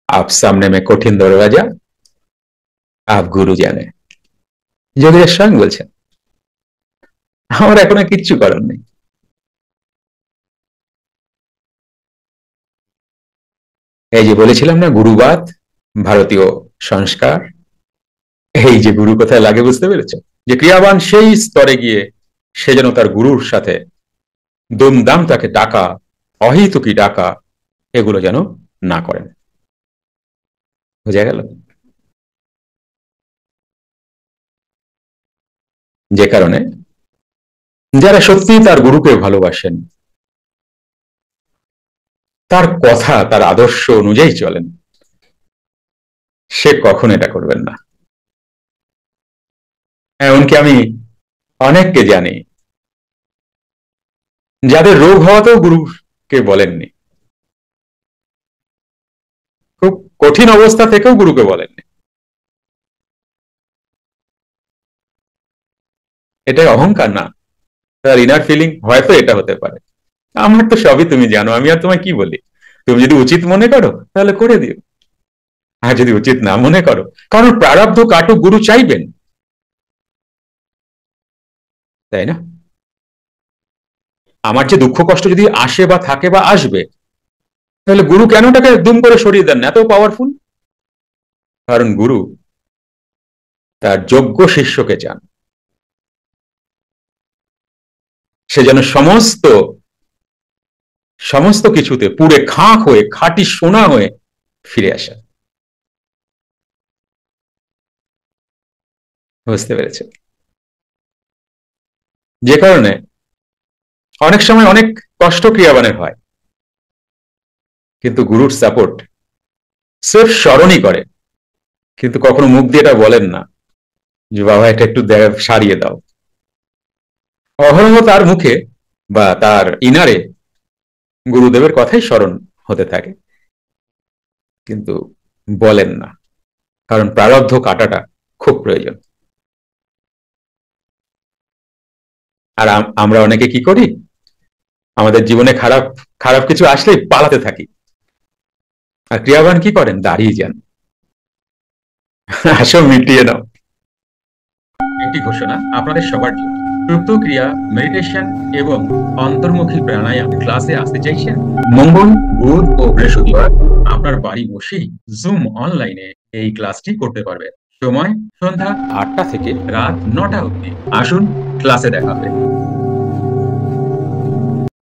आप सामने में कठिन दरवाजा, आप गुरु জানে। যোগীরা স্বয়ং বলছেন, আমার এখন আর কিচ্ছু করার নেই। এই যে বলেছিলাম না গুরুবাদ, ভারতীয় সংস্কার, এই যে গুরু কোথায় লাগে বুঝতে পেরেছ? যে ক্রিয়াবান সেই স্তরে গিয়ে সে যেন তার গুরুর সাথে দুমদাম তাকে ডাকা, অহিতুকি ডাকা, এগুলো যেন না করেন। বোঝা গেল? যে কারণে যারা সত্যি তার গুরুকে ভালোবাসেন, তার কথা তার আদর্শ অনুযায়ী চলেন, সে কখন এটা করবেন না। এমনকি আমি অনেককে জানি যাদের রোগ হওয়াতেও গুরুকে বলেননি, খুব কঠিন অবস্থা থেকেও গুরুকে বলেননি। এটাই অহংকার না, তার ইনার ফিলিং হয়তো এটা হতে পারে। আমার তো সবই তুমি জানো, আমি আর তোমায় কি বলি? তুমি যদি উচিত মনে করো তাহলে করে দিও, আর যদি উচিত না মনে করো, কারণ প্রারব্ধ কাটুক গুরু চাইবেন, তাই না? আমার যে দুঃখ কষ্ট যদি আসে বা থাকে বা আসবে, তাহলে গুরু কেন তাকে দুম করে সরিয়ে দেন? এত পাওয়ারফুল। কারণ গুরু তার যোগ্য শিষ্যকে চান, সে যেন সমস্ত সমস্ত কিছুতে পুরে খাঁক হয়ে, খাঁটি সোনা হয়ে ফিরে আসে। বুঝতে পেরেছে? যে কারণে অনেক সময় অনেক কষ্ট ক্রিয়াবানের হয়, কিন্তু গুরুর সাপোর্ট সির্ফ স্মরণই করে, কিন্তু কখনো মুখ দিয়ে এটা বলেন না যে বাবা এটা একটু সারিয়ে দাও। অহরহ তার মুখে বা তার ইনারে গুরুদেবের কথাই স্মরণ হতে থাকে, কিন্তু বলেন না, কারণ প্রারব্ধ কাটাটা খুব প্রয়োজন। আর আমরা অনেকে কি করি, আমাদের জীবনে খারাপ খারাপ কিছু আসলেই পালাতে থাকি, আর ক্রিয়াবান কি করেন? দাঁড়িয়ে যান, আসো মিটিয়ে নাও। একটি ঘোষণা আপনাদের সবার জন্য। সুপ্ত ক্রিয়া, মেডিটেশন এবং অন্তর্মুখী প্রাণায়াম ক্লাসে আসতে চাইছেন? মঙ্গল, বুধ ও বৃহস্পতিবার আপনার বাড়ি বসেই জুম অনলাইনে এই ক্লাসটি করতে পারবেন। সময় সন্ধ্যা 8টা থেকে রাত 9টা অবধি। আসুন, ক্লাসে দেখা হবে।